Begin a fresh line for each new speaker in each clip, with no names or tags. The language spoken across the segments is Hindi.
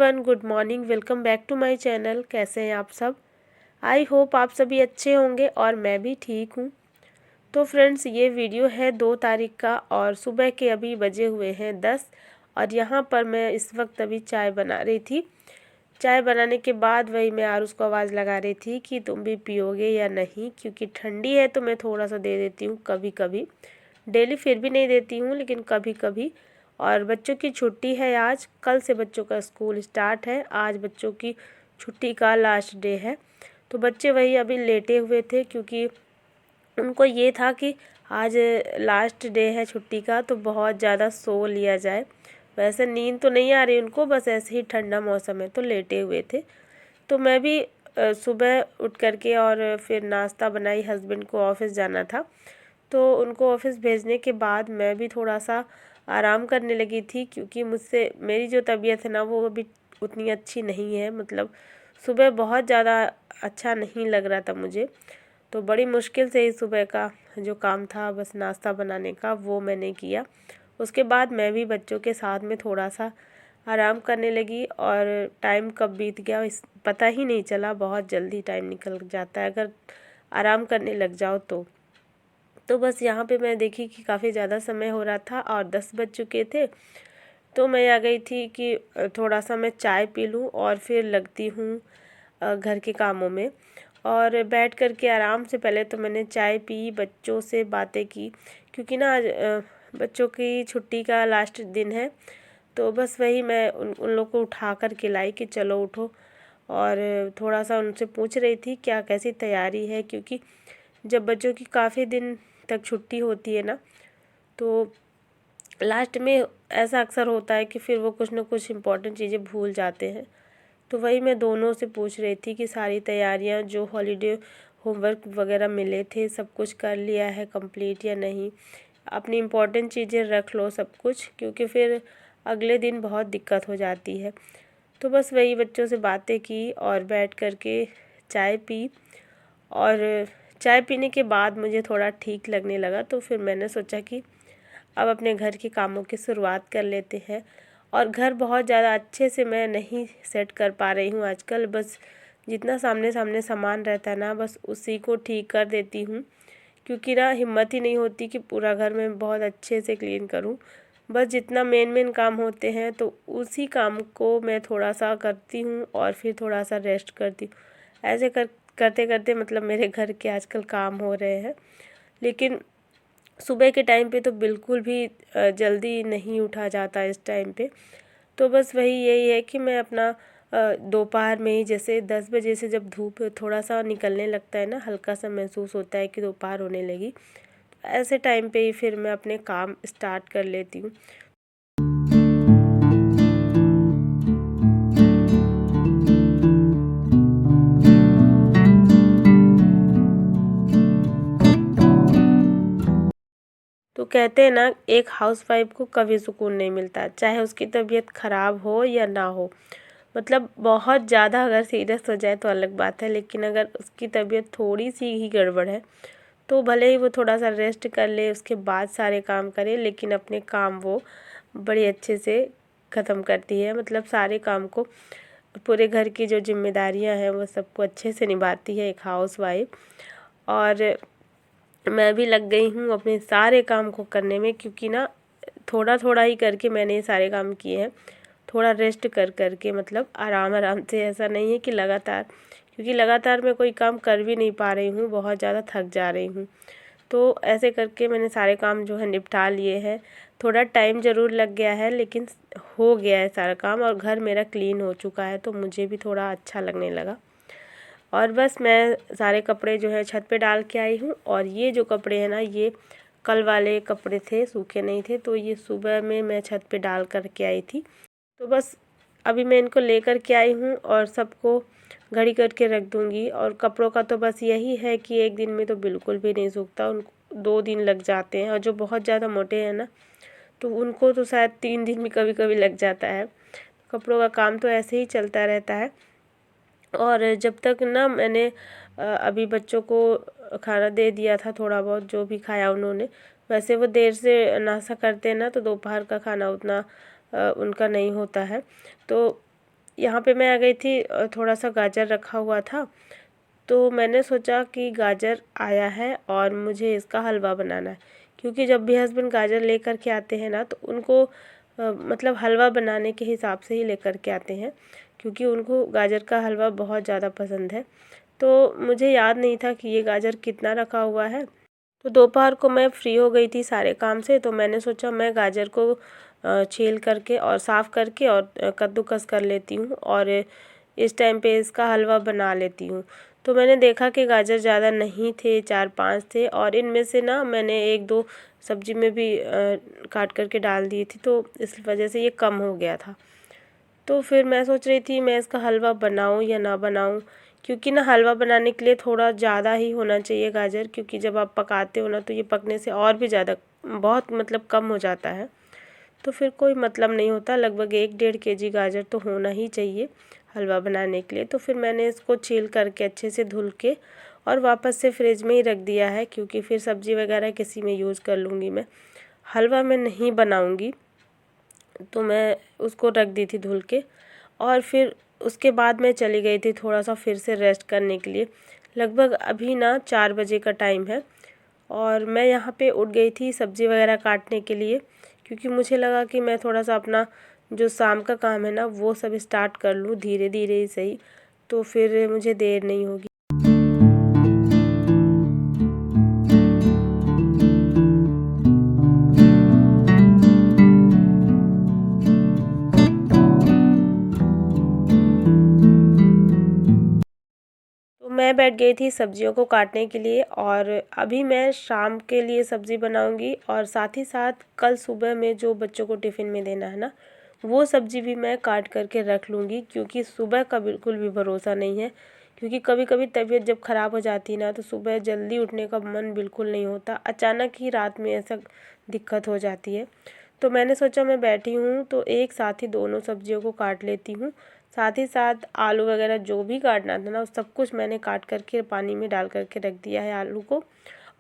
Everyone, good morning. Welcome back to my channel. कैसे हैं आप सब? आई होप आप सभी अच्छे होंगे और मैं भी ठीक हूँ। तो फ्रेंड्स, ये वीडियो है 2 तारीख का और सुबह के अभी बजे हुए हैं 10 और यहाँ पर मैं इस वक्त अभी चाय बना रही थी। चाय बनाने के बाद वही मैं आरुष को आवाज़ लगा रही थी कि तुम भी पियोगे या नहीं, क्योंकि ठंडी है तो मैं थोड़ा सा दे देती हूँ कभी कभी। डेली फिर भी नहीं देती हूँ, लेकिन कभी कभी। और बच्चों की छुट्टी है आज, कल से बच्चों का स्कूल स्टार्ट है। आज बच्चों की छुट्टी का लास्ट डे है। तो बच्चे वही अभी लेटे हुए थे, क्योंकि उनको ये था कि आज लास्ट डे है छुट्टी का, तो बहुत ज़्यादा सो लिया जाए। वैसे नींद तो नहीं आ रही उनको, बस ऐसे ही ठंडा मौसम है तो लेटे हुए थे। तो मैं भी सुबह उठ करके और फिर नाश्ता बनाई। हस्बैंड को ऑफिस जाना था, तो उनको ऑफिस भेजने के बाद मैं भी थोड़ा सा आराम करने लगी थी, क्योंकि मुझसे मेरी जो तबीयत है ना वो अभी उतनी अच्छी नहीं है। मतलब सुबह बहुत ज़्यादा अच्छा नहीं लग रहा था मुझे, तो बड़ी मुश्किल से ही सुबह का जो काम था बस नाश्ता बनाने का वो मैंने किया। उसके बाद मैं भी बच्चों के साथ में थोड़ा सा आराम करने लगी और टाइम कब बीत गया इस पता ही नहीं चला। बहुत जल्दी टाइम निकल जाता है अगर आराम करने लग जाओ तो बस यहाँ पे मैं देखी कि काफ़ी ज़्यादा समय हो रहा था और 10 बज चुके थे। तो मैं आ गई थी कि थोड़ा सा मैं चाय पी लूँ और फिर लगती हूँ घर के कामों में। और बैठ कर के आराम से पहले तो मैंने चाय पी, बच्चों से बातें की, क्योंकि ना आज बच्चों की छुट्टी का लास्ट दिन है। तो बस वही मैं उन लोग को उठा कर के लाई कि चलो उठो, और थोड़ा सा उनसे पूछ रही थी क्या कैसी तैयारी है, क्योंकि जब बच्चों की काफ़ी दिन तक छुट्टी होती है ना, तो लास्ट में ऐसा अक्सर होता है कि फिर वो कुछ ना कुछ इम्पोर्टेंट चीज़ें भूल जाते हैं। तो वही मैं दोनों से पूछ रही थी कि सारी तैयारियां जो हॉलीडे होमवर्क वगैरह मिले थे सब कुछ कर लिया है कंप्लीट या नहीं। अपनी इम्पोर्टेंट चीज़ें रख लो सब कुछ, क्योंकि फिर अगले दिन बहुत दिक्कत हो जाती है। तो बस वही बच्चों से बातें की और बैठ कर के चाय पी। और चाय पीने के बाद मुझे थोड़ा ठीक लगने लगा, तो फिर मैंने सोचा कि अब अपने घर के कामों की शुरुआत कर लेते हैं। और घर बहुत ज़्यादा अच्छे से मैं नहीं सेट कर पा रही हूँ आजकल। बस जितना सामने सामने सामान रहता है ना, बस उसी को ठीक कर देती हूँ, क्योंकि ना हिम्मत ही नहीं होती कि पूरा घर मैं बहुत अच्छे से क्लीन करूँ। बस जितना मेन काम होते हैं तो उसी काम को मैं थोड़ा सा करती हूँ और फिर थोड़ा सा रेस्ट करती हूँ। ऐसे करते करते मतलब मेरे घर के आजकल काम हो रहे हैं। लेकिन सुबह के टाइम पे तो बिल्कुल भी जल्दी नहीं उठा जाता इस टाइम पे। तो बस वही यही है कि मैं अपना दोपहर में ही, जैसे 10 बजे से जब धूप थोड़ा सा निकलने लगता है ना, हल्का सा महसूस होता है कि दोपहर होने लगी, ऐसे टाइम पे ही फिर मैं अपने काम स्टार्ट कर लेती हूँ। तो कहते हैं ना, एक हाउसवाइफ को कभी सुकून नहीं मिलता, चाहे उसकी तबीयत ख़राब हो या ना हो। मतलब बहुत ज़्यादा अगर सीरियस हो जाए तो अलग बात है, लेकिन अगर उसकी तबीयत थोड़ी सी ही गड़बड़ है तो भले ही वो थोड़ा सा रेस्ट कर ले, उसके बाद सारे काम करे, लेकिन अपने काम वो बड़े अच्छे से ख़त्म करती है। मतलब सारे काम को, पूरे घर की जो जिम्मेदारियां हैं वो सबको अच्छे से निभाती है एक हाउसवाइफ। और मैं भी लग गई हूँ अपने सारे काम को करने में, क्योंकि ना थोड़ा थोड़ा ही करके मैंने ये सारे काम किए हैं, थोड़ा रेस्ट कर करके, मतलब आराम आराम से। ऐसा नहीं है कि लगातार, क्योंकि लगातार मैं कोई काम कर भी नहीं पा रही हूँ, बहुत ज़्यादा थक जा रही हूँ। तो ऐसे करके मैंने सारे काम जो है निपटा लिए हैं। थोड़ा टाइम ज़रूर लग गया है, लेकिन हो गया है सारा काम और घर मेरा क्लीन हो चुका है, तो मुझे भी थोड़ा अच्छा लगने लगा। और बस मैं सारे कपड़े जो है छत पे डाल के आई हूँ। और ये जो कपड़े हैं ना, ये कल वाले कपड़े थे, सूखे नहीं थे, तो ये सुबह में मैं छत पे डाल कर के आई थी। तो बस अभी मैं इनको लेकर के आई हूँ और सबको घड़ी करके रख दूँगी। और कपड़ों का तो बस यही है कि एक दिन में तो बिल्कुल भी नहीं सूखता, उनको 2 दिन लग जाते हैं। और जो बहुत ज़्यादा मोटे हैं ना, तो उनको तो शायद 3 दिन भी कभी कभी लग जाता है। कपड़ों का काम तो ऐसे ही चलता रहता है। और जब तक ना मैंने अभी बच्चों को खाना दे दिया था, थोड़ा बहुत जो भी खाया उन्होंने, वैसे वो देर से नाश्ता करते हैं ना, तो दोपहर का खाना उतना उनका नहीं होता है। तो यहाँ पे मैं आ गई थी, थोड़ा सा गाजर रखा हुआ था, तो मैंने सोचा कि गाजर आया है और मुझे इसका हलवा बनाना है। क्योंकि जब भी हस्बैंड गाजर लेकर के आते हैं ना, तो उनको मतलब हलवा बनाने के हिसाब से ही लेकर के आते हैं, क्योंकि उनको गाजर का हलवा बहुत ज़्यादा पसंद है। तो मुझे याद नहीं था कि ये गाजर कितना रखा हुआ है। तो दोपहर को मैं फ्री हो गई थी सारे काम से, तो मैंने सोचा मैं गाजर को छील करके और साफ़ करके और कद्दूकस कर लेती हूँ और इस टाइम पे इसका हलवा बना लेती हूँ। तो मैंने देखा कि गाजर ज़्यादा नहीं थे, 4-5 थे, और इनमें से ना मैंने 1-2 सब्जी में भी काट करके डाल दी थी, तो इस वजह से ये कम हो गया था। तो फिर मैं सोच रही थी मैं इसका हलवा बनाऊं या ना बनाऊं, क्योंकि ना हलवा बनाने के लिए थोड़ा ज़्यादा ही होना चाहिए गाजर, क्योंकि जब आप पकाते हो ना तो ये पकने से और भी ज़्यादा बहुत मतलब कम हो जाता है। तो फिर कोई मतलब नहीं होता, लगभग 1-1.5 kg गाजर तो होना ही चाहिए हलवा बनाने के लिए। तो फिर मैंने इसको छील करके अच्छे से धुल के और वापस से फ्रिज में ही रख दिया है, क्योंकि फिर सब्ज़ी वगैरह किसी में यूज़ कर लूँगी मैं, हलवा में नहीं बनाऊँगी। तो मैं उसको रख दी थी धुल के, और फिर उसके बाद मैं चली गई थी थोड़ा सा फिर से रेस्ट करने के लिए। लगभग अभी ना 4 बजे का टाइम है और मैं यहाँ पे उठ गई थी सब्ज़ी वगैरह काटने के लिए, क्योंकि मुझे लगा कि मैं थोड़ा सा अपना जो शाम का काम है ना वो सब स्टार्ट कर लूँ धीरे धीरे ही सही, तो फिर मुझे देर नहीं होगी। तो मैं बैठ गई थी सब्जियों को काटने के लिए, और अभी मैं शाम के लिए सब्ज़ी बनाऊंगी और साथ ही साथ कल सुबह में जो बच्चों को टिफ़िन में देना है ना, वो सब्ज़ी भी मैं काट करके रख लूँगी, क्योंकि सुबह का बिल्कुल भी भरोसा नहीं है। क्योंकि कभी कभी तबीयत जब ख़राब हो जाती है ना, तो सुबह जल्दी उठने का मन बिल्कुल नहीं होता, अचानक ही रात में ऐसा दिक्कत हो जाती है। तो मैंने सोचा मैं बैठी हूँ तो एक साथ ही दोनों सब्जियों को काट लेती हूँ। साथ ही साथ आलू वगैरह जो भी काटना था ना, सब कुछ मैंने काट करके पानी में डाल करके रख दिया है आलू को,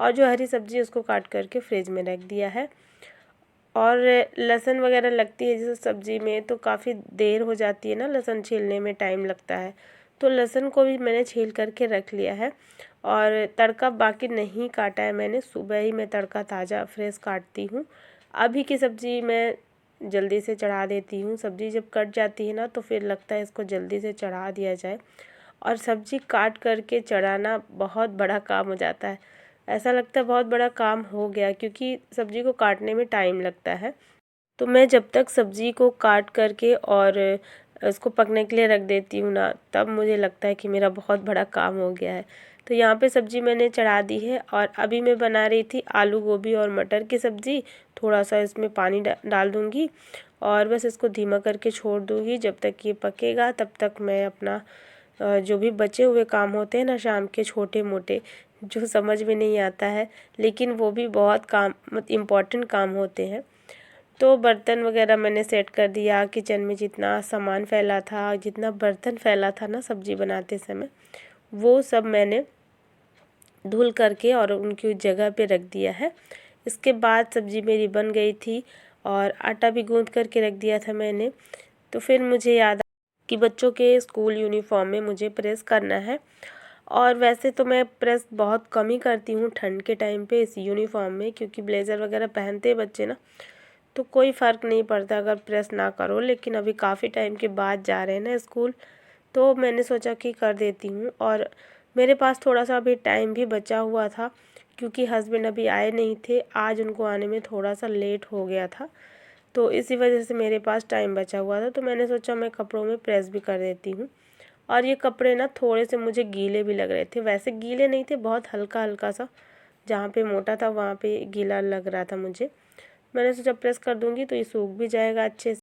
और जो हरी सब्ज़ी है उसको काट करके फ्रिज में रख दिया है। और लहसुन वगैरह लगती है जैसे सब्ज़ी में, तो काफ़ी देर हो जाती है ना, लहसुन छीलने में टाइम लगता है, तो लहसुन को भी मैंने छील करके रख लिया है। और तड़का बाकी नहीं काटा है मैंने, सुबह ही मैं तड़का ताज़ा फ्रेश काटती हूँ। अभी की सब्ज़ी मैं जल्दी से चढ़ा देती हूँ, सब्ज़ी जब कट जाती है ना तो फिर लगता है इसको जल्दी से चढ़ा दिया जाए, और सब्ज़ी काट करके चढ़ाना बहुत बड़ा काम हो जाता है। ऐसा लगता है बहुत बड़ा काम हो गया, क्योंकि सब्ज़ी को काटने में टाइम लगता है। तो मैं जब तक सब्ज़ी को काट करके और उसको पकने के लिए रख देती हूँ ना, तब मुझे लगता है कि मेरा बहुत बड़ा काम हो गया है। तो यहाँ पे सब्ज़ी मैंने चढ़ा दी है, और अभी मैं बना रही थी आलू गोभी और मटर की सब्ज़ी। थोड़ा सा इसमें पानी डाल दूँगी और बस इसको धीमा करके छोड़ दूँगी। जब तक ये पकेगा तब तक मैं अपना जो भी बचे हुए काम होते हैं ना शाम के, छोटे मोटे, जो समझ में नहीं आता है लेकिन वो भी बहुत काम इम्पोर्टेंट काम होते हैं, तो बर्तन वगैरह मैंने सेट कर दिया। किचन में जितना सामान फैला था, जितना बर्तन फैला था ना सब्ज़ी बनाते समय, वो सब मैंने धुल करके और उनकी जगह पे रख दिया है। इसके बाद सब्ज़ी मेरी बन गई थी और आटा भी गूँथ करके रख दिया था मैंने। तो फिर मुझे याद कि बच्चों के स्कूल यूनिफॉर्म में मुझे प्रेस करना है, और वैसे तो मैं प्रेस बहुत कम ही करती हूँ ठंड के टाइम पे इस यूनिफॉर्म में, क्योंकि ब्लेज़र वगैरह पहनते हैं बच्चे ना, तो कोई फ़र्क नहीं पड़ता अगर प्रेस ना करो। लेकिन अभी काफ़ी टाइम के बाद जा रहे हैं ना स्कूल, तो मैंने सोचा कि कर देती हूँ। और मेरे पास थोड़ा सा अभी टाइम भी बचा हुआ था, क्योंकि हस्बैंड अभी आए नहीं थे, आज उनको आने में थोड़ा सा लेट हो गया था, तो इसी वजह से मेरे पास टाइम बचा हुआ था। तो मैंने सोचा मैं कपड़ों में प्रेस भी कर देती हूँ। और ये कपड़े ना थोड़े से मुझे गीले भी लग रहे थे, वैसे गीले नहीं थे, बहुत हल्का हल्का सा, जहाँ पे मोटा था वहाँ पे गीला लग रहा था मुझे। मैंने सोचा प्रेस कर दूँगी तो ये सूख भी जाएगा अच्छे से।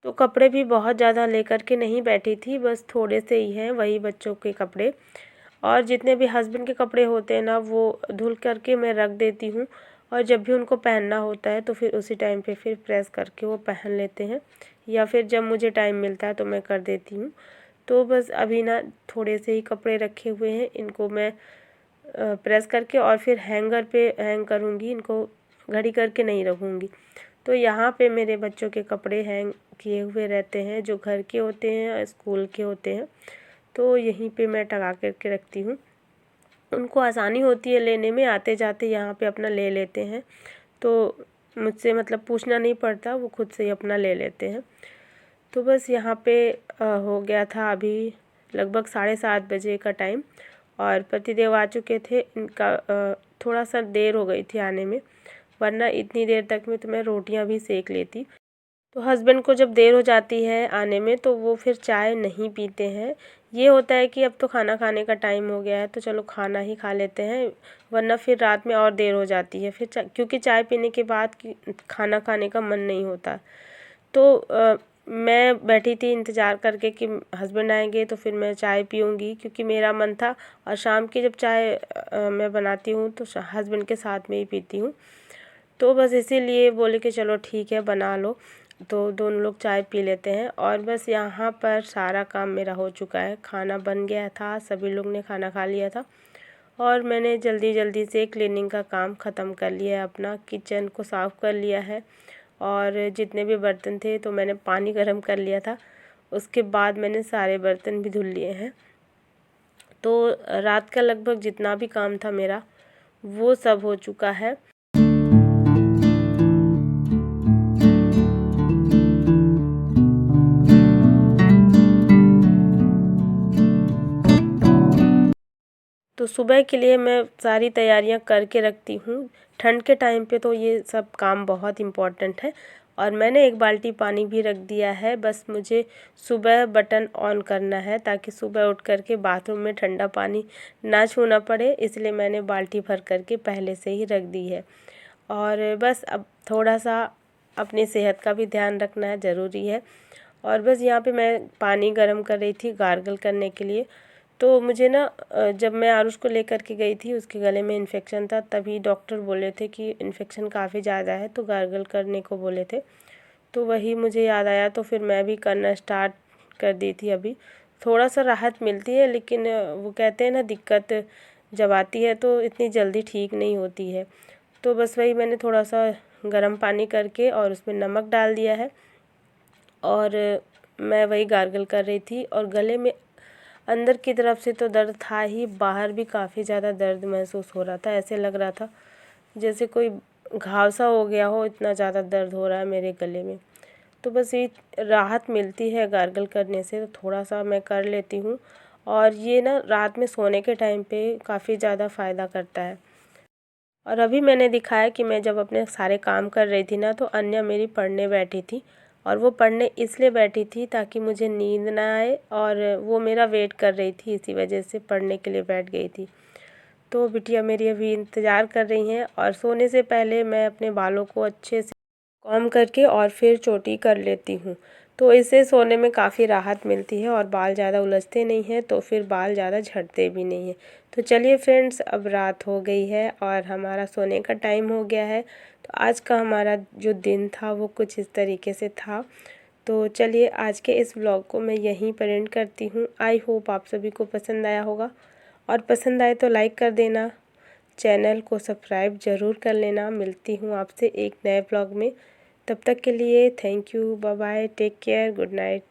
तो कपड़े भी बहुत ज़्यादा लेकर के नहीं बैठी थी, बस थोड़े से ही हैं वही बच्चों के कपड़े, और जितने भी हस्बैंड के कपड़े होते हैं ना वो धुल करके मैं रख देती हूँ, और जब भी उनको पहनना होता है तो फिर उसी टाइम पे फिर प्रेस करके वो पहन लेते हैं, या फिर जब मुझे टाइम मिलता है तो मैं कर देती हूँ। तो बस अभी ना थोड़े से ही कपड़े रखे हुए हैं, इनको मैं प्रेस करके और फिर हैंगर पे हैंग करूँगी, इनको घड़ी करके नहीं रखूँगी। तो यहाँ पे मेरे बच्चों के कपड़े हैंग किए हुए रहते हैं, जो घर के होते हैं, स्कूल के होते हैं, तो यहीं पे मैं टंगा करके रखती हूँ। उनको आसानी होती है लेने में, आते जाते यहाँ पे अपना ले लेते हैं, तो मुझसे मतलब पूछना नहीं पड़ता, वो खुद से ही अपना ले लेते हैं। तो बस यहाँ पे हो गया था अभी लगभग 7:30 बजे का टाइम, और पतिदेव आ चुके थे। इनका थोड़ा सा देर हो गई थी आने में, वरना इतनी देर तक में तो मैं रोटियां भी सेक लेती। तो हस्बैंड को जब देर हो जाती है आने में तो वो फिर चाय नहीं पीते हैं। ये होता है कि अब तो खाना खाने का टाइम हो गया है तो चलो खाना ही खा लेते हैं, वरना फिर रात में और देर हो जाती है, फिर क्योंकि चाय पीने के बाद खाना खाने का मन नहीं होता। तो मैं बैठी थी इंतज़ार करके कि हस्बैंड आएंगे तो फिर मैं चाय पीऊँगी, क्योंकि मेरा मन था। और शाम की जब चाय मैं बनाती हूँ तो हस्बैंड के साथ में ही पीती हूँ। तो बस इसीलिए बोले कि चलो ठीक है बना लो, तो दोनों लोग चाय पी लेते हैं। और बस यहाँ पर सारा काम मेरा हो चुका है, खाना बन गया था, सभी लोग ने खाना खा लिया था, और मैंने जल्दी जल्दी से क्लीनिंग का काम ख़त्म कर लिया है, अपना किचन को साफ़ कर लिया है। और जितने भी बर्तन थे तो मैंने पानी गर्म कर लिया था, उसके बाद मैंने सारे बर्तन भी धुल लिए हैं। तो रात का लगभग जितना भी काम था मेरा वो सब हो चुका है। तो सुबह के लिए मैं सारी तैयारियां करके रखती हूँ। ठंड के टाइम पे तो ये सब काम बहुत इम्पोर्टेंट है। और मैंने एक बाल्टी पानी भी रख दिया है, बस मुझे सुबह बटन ऑन करना है ताकि सुबह उठ करके बाथरूम में ठंडा पानी ना छूना पड़े, इसलिए मैंने बाल्टी भर करके पहले से ही रख दी है। और बस अब थोड़ा सा अपनी सेहत का भी ध्यान रखना ज़रूरी है। और बस यहाँ पे मैं पानी गर्म कर रही थी गार्गल करने के लिए। तो मुझे ना जब मैं आरुष को लेकर के गई थी, उसके गले में इन्फेक्शन था, तभी डॉक्टर बोले थे कि इन्फेक्शन काफ़ी ज़्यादा है, तो गार्गल करने को बोले थे। तो वही मुझे याद आया, तो फिर मैं भी करना स्टार्ट कर दी थी। अभी थोड़ा सा राहत मिलती है, लेकिन वो कहते हैं ना दिक्कत जब आती है तो इतनी जल्दी ठीक नहीं होती है। तो बस वही मैंने थोड़ा सा गर्म पानी करके और उसमें नमक डाल दिया है, और मैं वही गार्गल कर रही थी। और गले में अंदर की तरफ से तो दर्द था ही, बाहर भी काफ़ी ज़्यादा दर्द महसूस हो रहा था। ऐसे लग रहा था जैसे कोई घाव सा हो गया हो, इतना ज़्यादा दर्द हो रहा है मेरे गले में। तो बस ये राहत मिलती है गार्गल करने से, तो थोड़ा सा मैं कर लेती हूँ। और ये ना रात में सोने के टाइम पे काफ़ी ज़्यादा फ़ायदा करता है। और अभी मैंने दिखाया कि मैं जब अपने सारे काम कर रही थी ना, तो अन्या मेरी पढ़ने बैठी थी। और वो पढ़ने इसलिए बैठी थी ताकि मुझे नींद ना आए, और वो मेरा वेट कर रही थी, इसी वजह से पढ़ने के लिए बैठ गई थी। तो बिटिया मेरी अभी इंतज़ार कर रही हैं। और सोने से पहले मैं अपने बालों को अच्छे से कॉम्ब करके और फिर चोटी कर लेती हूँ, तो इससे सोने में काफ़ी राहत मिलती है और बाल ज़्यादा उलझते नहीं हैं, तो फिर बाल ज़्यादा झड़ते भी नहीं हैं। तो चलिए फ्रेंड्स, अब रात हो गई है और हमारा सोने का टाइम हो गया है। तो आज का हमारा जो दिन था वो कुछ इस तरीके से था। तो चलिए आज के इस व्लॉग को मैं यहीं पर एंड करती हूँ। आई होप आप सभी को पसंद आया होगा, और पसंद आए तो लाइक कर देना, चैनल को सब्सक्राइब ज़रूर कर लेना। मिलती हूँ आपसे एक नए व्लॉग में, तब तक के लिए thank you, bye bye, take care, good night.